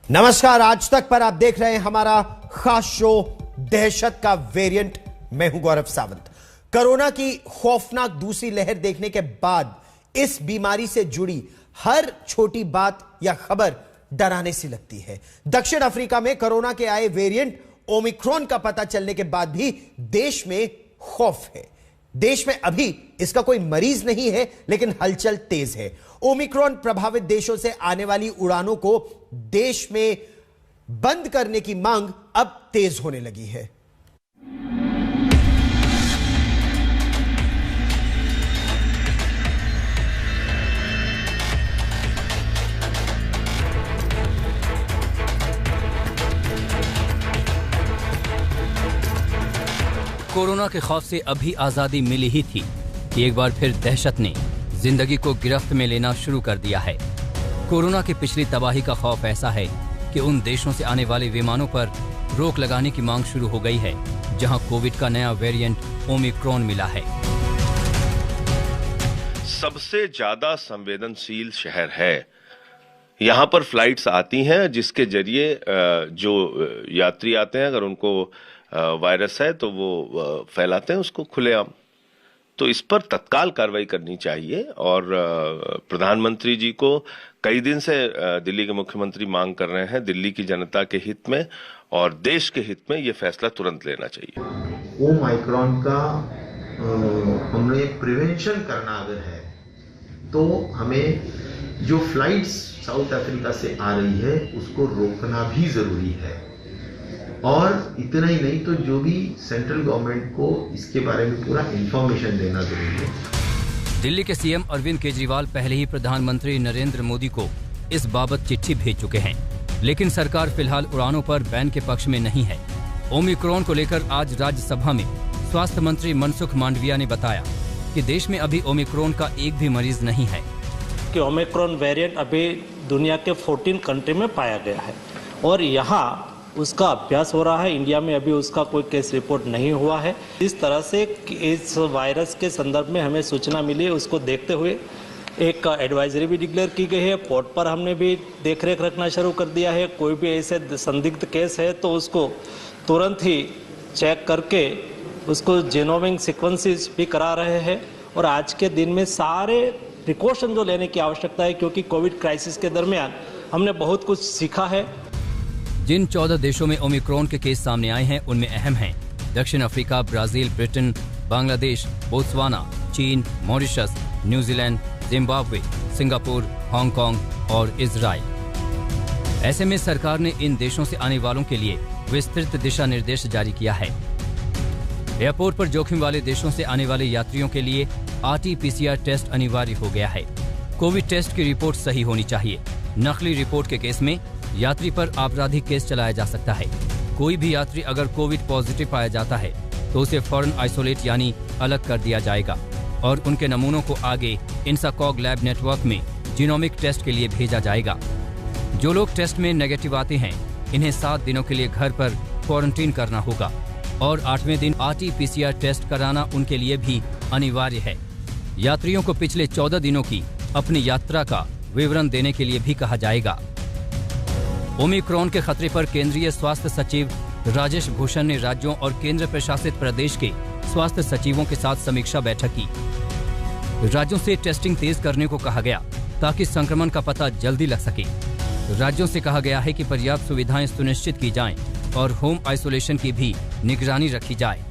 नमस्कार, आज तक पर आप देख रहे हैं हमारा खास शो दहशत का वेरिएंट। मैं हूं गौरव सावंत। कोरोना की खौफनाक दूसरी लहर देखने के बाद इस बीमारी से जुड़ी हर छोटी बात या खबर डराने सी लगती है। दक्षिण अफ्रीका में कोरोना के आए वेरिएंट ओमिक्रॉन का पता चलने के बाद भी देश में खौफ है। देश में अभी इसका कोई मरीज नहीं है, लेकिन हलचल तेज है। ओमिक्रॉन प्रभावित देशों से आने वाली उड़ानों को देश में बंद करने की मांग अब तेज होने लगी है। कोरोना के खौफ से अभी आजादी मिली ही थी कि एक बार फिर दहशत ने जिंदगी को गिरफ्त में लेना शुरू कर दिया है। कोरोना की पिछली तबाही का खौफ ऐसा है कि उन देशों से आने वाले विमानों पर रोक लगाने की मांग शुरू हो गई है जहां कोविड का नया वेरिएंट ओमिक्रॉन मिला है। सबसे ज्यादा संवेदनशील शहर है। यहाँ पर फ्लाइट्स आती हैं जिसके जरिए जो यात्री आते हैं, अगर उनको वायरस है तो वो फैलाते हैं उसको खुलेआम। तो इस पर तत्काल कार्रवाई करनी चाहिए और प्रधानमंत्री जी को कई दिन से दिल्ली के मुख्यमंत्री मांग कर रहे हैं, दिल्ली की जनता के हित में और देश के हित में ये फैसला तुरंत लेना चाहिए। ओमिक्रॉन का हमें प्रिवेंशन करना अगर है तो हमें जो फ्लाइट्स साउथ अफ्रीका से आ रही है उसको रोकना भी जरूरी है। और इतना ही नहीं तो जो भी सेंट्रल गवर्नमेंट को इसके बारे में पूरा इंफॉर्मेशन देना जरूरी है। दिल्ली के सीएम अरविंद केजरीवाल पहले ही प्रधानमंत्री नरेंद्र मोदी को इस बाबत चिट्ठी भेज चुके हैं, लेकिन सरकार फिलहाल उड़ानों पर बैन के पक्ष में नहीं है। ओमिक्रॉन को लेकर आज राज्यसभा में स्वास्थ्य मंत्री मनसुख मांडविया ने बताया कि देश में अभी ओमिक्रॉन का एक भी मरीज नहीं है। कि ओमिक्रॉन वेरिएंट अभी दुनिया के 14 कंट्री में पाया गया है और यहाँ उसका अभ्यास हो रहा है। इंडिया में अभी उसका कोई केस रिपोर्ट नहीं हुआ है। इस तरह से इस वायरस के संदर्भ में हमें सूचना मिली है, उसको देखते हुए एक एडवाइजरी भी डिक्लेयर की गई है। पोर्ट पर हमने भी देखरेख रखना शुरू कर दिया है। कोई भी ऐसे संदिग्ध केस है तो उसको तुरंत ही चेक करके उसको जीनोमिक सीक्वेंसेस भी करा रहे हैं। और आज के दिन में सारे प्रिकॉशन जो लेने की आवश्यकता है, क्योंकि कोविड क्राइसिस के दरमियान हमने बहुत कुछ सीखा है। जिन 14 देशों में ओमिक्रॉन के केस सामने आए हैं उनमें अहम हैं दक्षिण Africa, Brazil, Britain, Bangladesh, Botswana, चीन, Mauritius, New Zealand, Zimbabwe, Singapore, Hong Kong और इजराइल। ऐसे में सरकार ने इन देशों से आने वालों के लिए विस्तृत दिशा निर्देश जारी किया है। एयरपोर्ट पर जोखिम वाले देशों से आने वाले यात्रियों के लिए RT-PCR टेस्ट अनिवार्य हो गया है। कोविड टेस्ट की रिपोर्ट सही होनी चाहिए। नकली रिपोर्ट के केस में यात्री पर आपराधिक केस चलाया जा सकता है। कोई भी यात्री अगर कोविड पॉजिटिव पाया जाता है तो उसे फौरन आइसोलेट यानी अलग कर दिया जाएगा और उनके नमूनों को आगे इंसाकॉग लैब नेटवर्क में जीनोमिक टेस्ट के लिए भेजा जाएगा। जो लोग टेस्ट में नेगेटिव आते हैं इन्हें 7 दिनों के लिए घर पर क्वारंटीन करना होगा और 8वें दिन RT-PCR टेस्ट कराना उनके लिए भी अनिवार्य है। यात्रियों को पिछले 14 दिनों की अपनी यात्रा का विवरण देने के लिए भी कहा जाएगा। ओमिक्रॉन के खतरे पर केंद्रीय स्वास्थ्य सचिव राजेश भूषण ने राज्यों और केंद्र प्रशासित प्रदेश के स्वास्थ्य सचिवों के साथ समीक्षा बैठक की। राज्यों से टेस्टिंग तेज करने को कहा गया ताकि संक्रमण का पता जल्दी लग सके। राज्यों से कहा गया है कि पर्याप्त सुविधाएं सुनिश्चित की जाएं और होम आइसोलेशन की भी निगरानी रखी जाए।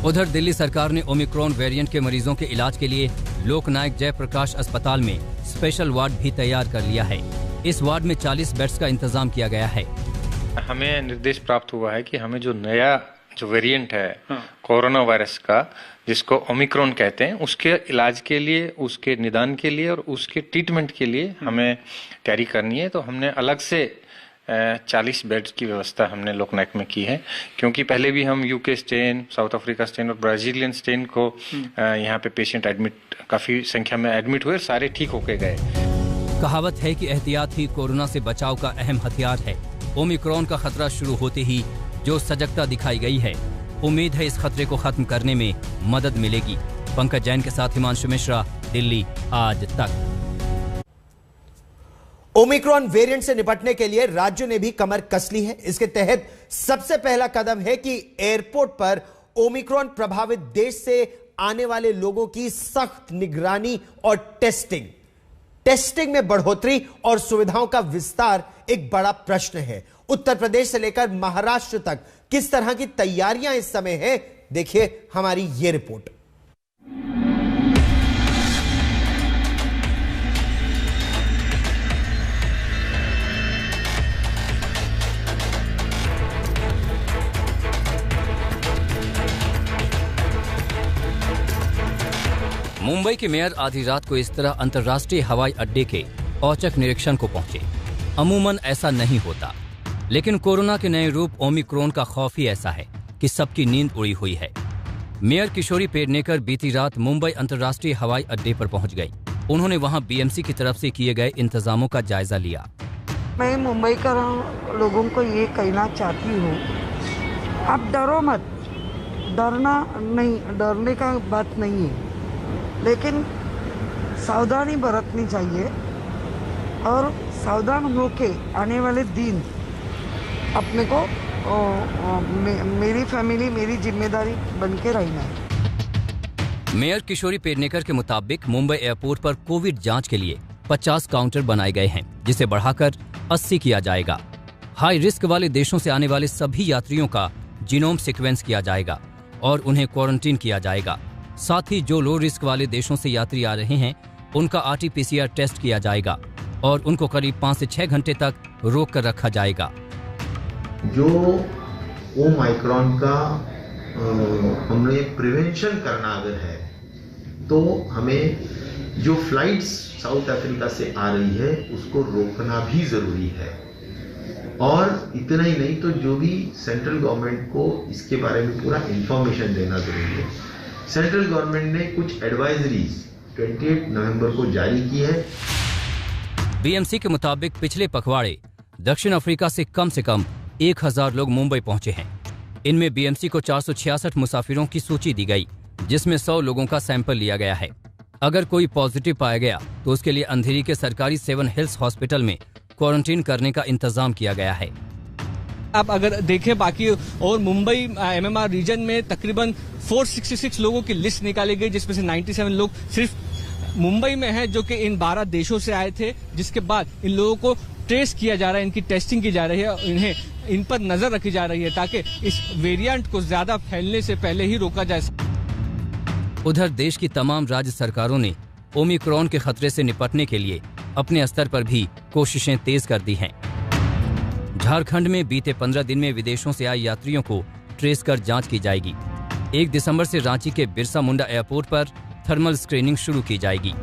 उधर दिल्ली सरकार ने ओमिक्रॉन वेरिएंट के मरीजों के इलाज के लिए लोकनायक जयप्रकाश अस्पताल में स्पेशल वार्ड भी तैयार कर लिया है। इस वार्ड में 40 बेड्स का इंतजाम किया गया है। हमें निर्देश प्राप्त हुआ है कि हमें जो नया वेरिएंट है कोरोना वायरस का, जिसको ओमिक्रॉन कहते हैं, उसके इलाज के लिए, उसके निदान के लिए और उसके ट्रीटमेंट के लिए हमें तैयारी करनी है। तो हमने अलग से 40 बेड्स की व्यवस्था हमने लोकनायक में की है, क्योंकि पहले भी हम UK strain, south Africa strain और ब्राजीलियन स्ट्रेन को यहाँ पे पेशेंट काफी संख्या में एडमिट हुए, सारे ठीक होके गए। कहावत है कि एहतियात ही कोरोना से बचाव का अहम हथियार है। ओमिक्रॉन का खतरा शुरू होते ही जो सजगता दिखाई गई है, उम्मीद है इस खतरे को खत्म करने में मदद मिलेगी। पंकज जैन के साथ हिमांशु मिश्रा, दिल्ली आज तक। ओमिक्रॉन वेरिएंट से निपटने के लिए राज्यों ने भी कमर कस ली है। इसके तहत सबसे पहला कदम है कि एयरपोर्ट पर ओमिक्रॉन प्रभावित देश से आने वाले लोगों की सख्त निगरानी और टेस्टिंग में बढ़ोतरी और सुविधाओं का विस्तार एक बड़ा प्रश्न है। उत्तर प्रदेश से लेकर महाराष्ट्र तक किस तरह की तैयारियां इस समय है, देखिए हमारी यह रिपोर्ट। मुंबई के मेयर आधी रात को इस तरह अंतर्राष्ट्रीय हवाई अड्डे के औचक निरीक्षण को पहुंचे। अमूमन ऐसा नहीं होता, लेकिन कोरोना के नए रूप ओमिक्रॉन का खौफ ही ऐसा है कि सबकी नींद उड़ी हुई है। मेयर किशोरी पेडनेकर बीती रात मुंबई अंतर्राष्ट्रीय हवाई अड्डे पर पहुंच गई। उन्होंने वहां बीएमसी की तरफ से किए गए इंतजामों का जायजा लिया। मैं मुंबई का लोगों को ये कहना चाहती हूँ, आप डरो मत। डरने का बात नहीं है, लेकिन सावधानी बरतनी चाहिए और सावधान होके आने वाले दिन अपने को मेरी फैमिली, मेरी जिम्मेदारी बन के रहना है। मेयर किशोरी पेडनेकर के मुताबिक मुंबई एयरपोर्ट पर कोविड जांच के लिए 50 काउंटर बनाए गए हैं, जिसे बढ़ाकर 80 किया जाएगा। हाई रिस्क वाले देशों से आने वाले सभी यात्रियों का जीनोम सीक्वेंस किया जाएगा और उन्हें क्वारंटीन किया जाएगा। साथ ही जो लो रिस्क वाले देशों से यात्री आ रहे हैं, उनका RT-PCR टेस्ट किया जाएगा और उनको करीब 5 से 6 घंटे तक रोक कर रखा जाएगा। जो ओमिक्रॉन का हमने प्रिवेंशन करना अगर है, तो हमें जो फ्लाइट्स साउथ अफ्रीका से आ रही है उसको रोकना भी जरूरी है। और इतना ही नहीं, तो जो भी सेंट्रल गवर्नमेंट को इसके बारे में पूरा इंफॉर्मेशन देना जरूरी है। सेंट्रल गवर्नमेंट ने कुछ एडवाइजरीज 28 नवंबर को जारी की है। बीएमसी के मुताबिक पिछले पखवाड़े दक्षिण अफ्रीका से कम 1000 लोग मुंबई पहुंचे हैं। इनमें बीएमसी को 466 मुसाफिरों की सूची दी गई, जिसमें 100 लोगों का सैंपल लिया गया है। अगर कोई पॉजिटिव पाया गया तो उसके लिए अंधेरी के सरकारी 7 हिल्स हॉस्पिटल में क्वारंटीन करने का इंतजाम किया गया है। आप अगर देखें बाकी और मुंबई MMR रीजन में तकरीबन 466 लोगों की लिस्ट निकाली गई, जिसमें से 97 लोग सिर्फ मुंबई में हैं, जो कि इन 12 देशों से आए थे। जिसके बाद इन लोगों को ट्रेस किया जा रहा है, इनकी टेस्टिंग की जा रही है, इन पर नजर रखी जा रही है ताकि इस वेरिएंट को ज्यादा फैलने से पहले ही रोका जा सके। उधर देश की तमाम राज्य सरकारों ने ओमिक्रॉन के खतरे से निपटने के लिए अपने स्तर पर भी कोशिशें तेज कर दी हैं। झारखंड में बीते 15 दिन में विदेशों से आए यात्रियों को ट्रेस कर जांच की जाएगी। 1 दिसंबर से रांची के बिरसा मुंडा एयरपोर्ट पर थर्मल स्क्रीनिंग शुरू की जाएगी।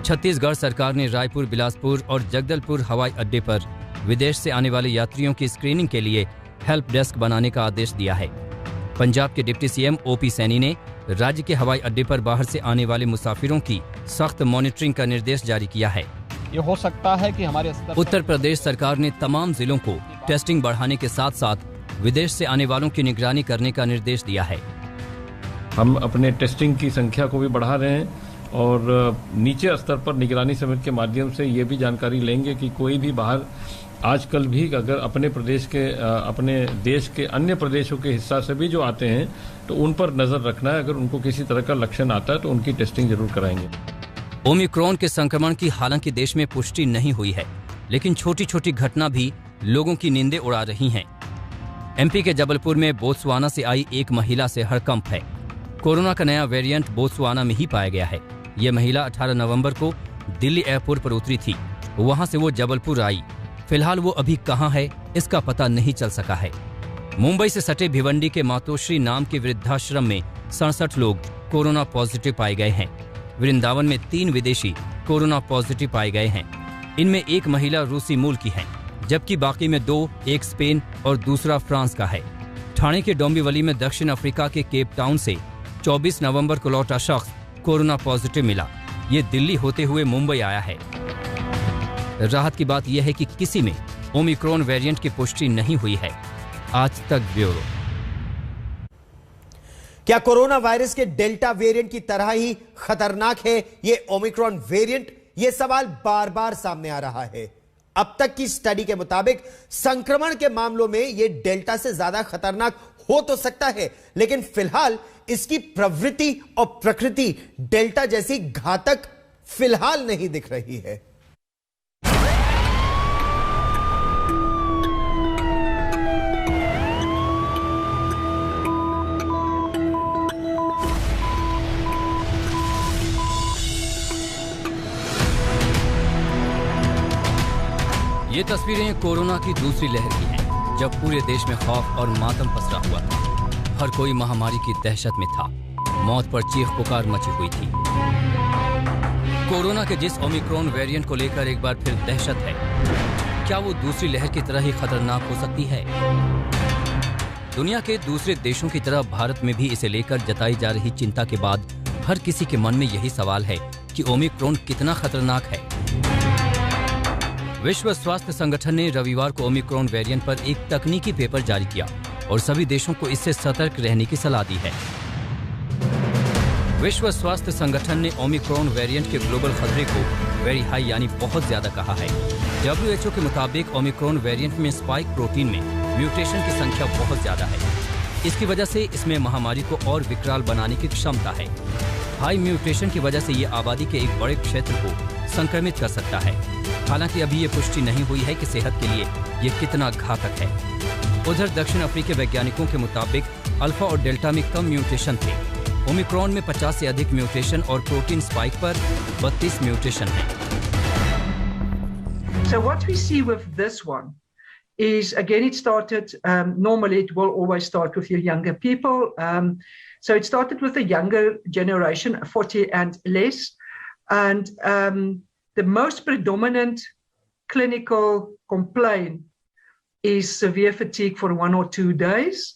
छत्तीसगढ़ सरकार ने रायपुर, बिलासपुर और जगदलपुर हवाई अड्डे पर विदेश से आने वाले यात्रियों की स्क्रीनिंग के लिए हेल्प डेस्क बनाने का आदेश दिया है। पंजाब के डिप्टी CM OP सैनी ने राज्य के हवाई अड्डे पर बाहर से आने वाले मुसाफिरों की सख्त मॉनिटरिंग का निर्देश जारी किया है। ये हो सकता है कि हमारे उत्तर प्रदेश सरकार ने तमाम जिलों को टेस्टिंग बढ़ाने के साथ साथ विदेश से आने वालों की निगरानी करने का निर्देश दिया है। हम अपने टेस्टिंग की संख्या को भी बढ़ा रहे हैं और नीचे स्तर पर निगरानी समिति के माध्यम से ये भी जानकारी लेंगे कि कोई भी बाहर आजकल भी अगर अपने देश के अन्य प्रदेशों के हिस्सा से भी जो आते हैं तो उन पर नजर रखना है। अगर उनको किसी तरह का लक्षण आता है तो उनकी टेस्टिंग जरूर कराएंगे। ओमिक्रॉन के संक्रमण की हालांकि देश में पुष्टि नहीं हुई है, लेकिन छोटी छोटी घटना भी लोगों की नींदें उड़ा रही हैं। MP के जबलपुर में बोत्सवाना से आई एक महिला से हड़कंप है। कोरोना का नया वेरिएंट बोत्सवाना में ही पाया गया है। ये महिला 18 नवंबर को दिल्ली एयरपोर्ट पर उतरी थी, वहां से वो जबलपुर आई। फिलहाल वो अभी कहां है इसका पता नहीं चल सका है। मुंबई से सटे भिवंडी के मातोश्री नाम के वृद्धाश्रम में 67 लोग कोरोना पॉजिटिव पाए गए हैं। वृंदावन में 3 विदेशी कोरोना पॉजिटिव पाए गए हैं। इनमें एक महिला रूसी मूल की है, जबकि बाकी में 2, एक स्पेन और दूसरा फ्रांस का है। ठाणे के डोंबिवली में दक्षिण अफ्रीका के केप टाउन से 24 नवंबर को लौटा शख्स कोरोना पॉजिटिव मिला। ये दिल्ली होते हुए मुंबई आया है। राहत की बात यह है कि किसी में ओमिक्रॉन वेरिएंट की पुष्टि नहीं हुई है। आज तक ब्यूरो। क्या कोरोना वायरस के डेल्टा वेरिएंट की तरह ही खतरनाक है ये ओमिक्रॉन वेरिएंट? यह सवाल बार बार सामने आ रहा है। अब तक की स्टडी के मुताबिक संक्रमण के मामलों में यह डेल्टा से ज्यादा खतरनाक हो तो सकता है, लेकिन फिलहाल इसकी प्रवृत्ति और प्रकृति डेल्टा जैसी घातक फिलहाल नहीं दिख रही है। ये तस्वीरें कोरोना की दूसरी लहर की हैं, जब पूरे देश में खौफ और मातम पसरा हुआ था। हर कोई महामारी की दहशत में था, मौत पर चीख पुकार मची हुई थी। कोरोना के जिस ओमिक्रॉन वेरिएंट को लेकर एक बार फिर दहशत है, क्या वो दूसरी लहर की तरह ही खतरनाक हो सकती है? दुनिया के दूसरे देशों की तरह भारत में भी इसे लेकर जताई जा रही चिंता के बाद हर किसी के मन में यही सवाल है कि ओमिक्रॉन कितना खतरनाक है। विश्व स्वास्थ्य संगठन ने रविवार को ओमिक्रॉन वेरिएंट पर एक तकनीकी पेपर जारी किया और सभी देशों को इससे सतर्क रहने की सलाह दी है। विश्व स्वास्थ्य संगठन ने ओमिक्रॉन वेरिएंट के ग्लोबल खतरे को वेरी हाई यानी बहुत ज्यादा कहा है। WHO के मुताबिक ओमिक्रॉन वेरिएंट में स्पाइक प्रोटीन में म्यूटेशन की संख्या बहुत ज्यादा है। इसकी वजह से इसमें महामारी को और विकराल बनाने की क्षमता है। हाई म्यूटेशन की वजह से ये आबादी के एक बड़े क्षेत्र को संक्रमित कर सकता है। हालांकि अभी ये पुष्टि नहीं हुई है कि सेहत के लिए ये कितना घातक है। उधर दक्षिण अफ्रीकी वैज्ञानिकों के मुताबिक अल्फा और डेल्टा में कम म्यूटेशन थे। ओमिक्रॉन में 50 से अधिक म्यूटेशन और प्रोटीन स्पाइक पर 32 म्यूटेशन है। So what we see with this one is, again, it started, normally it will always start with your younger people. So it started with the younger generation, 40 and less. And the most predominant clinical complaint is severe fatigue for 1 or 2 days,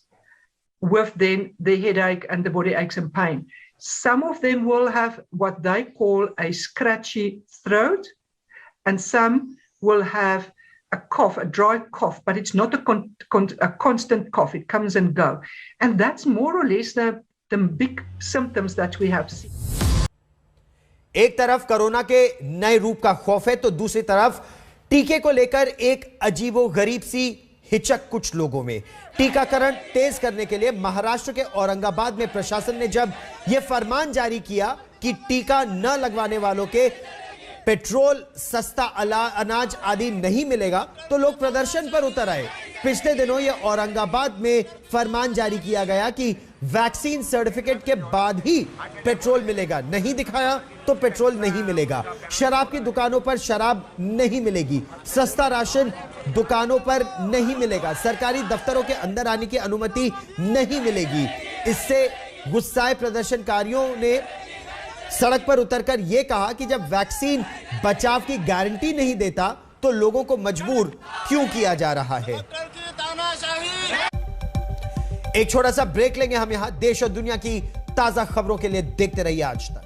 with then the headache and the body aches and pain. Some of them will have what they call a scratchy throat, and some will have a cough, a dry cough, but it's not a constant cough. It comes and go. And that's more or less the big symptoms that we have seen. एक तरफ corona के नए रूप का खौफ है, तो दूसरी तरफ टीके को लेकर एक अजीबोगरीब सी हिचक कुछ लोगों में। टीकाकरण तेज करने के लिए महाराष्ट्र के औरंगाबाद में प्रशासन ने जब यह फरमान जारी किया कि टीका न लगवाने वालों के पेट्रोल, सस्ता अनाज आदि नहीं मिलेगा, तो लोग प्रदर्शन पर उतर आए। पिछले दिनों यह औरंगाबाद में फरमान जारी किया गया कि वैक्सीन सर्टिफिकेट के बाद ही पेट्रोल मिलेगा, नहीं दिखाया तो पेट्रोल नहीं मिलेगा। शराब की दुकानों पर शराब नहीं मिलेगी, सस्ता राशन दुकानों पर नहीं मिलेगा, सरकारी दफ्तरों के अंदर आने की अनुमति नहीं मिलेगी। इससे गुस्साए प्रदर्शनकारियों ने सड़क पर उतरकर यह कहा कि जब वैक्सीन बचाव की गारंटी नहीं देता तो लोगों को मजबूर क्यों किया जा रहा है। एक छोटा सा ब्रेक लेंगे हम यहां। देश और दुनिया की ताजा खबरों के लिए देखते रहिए आज तक।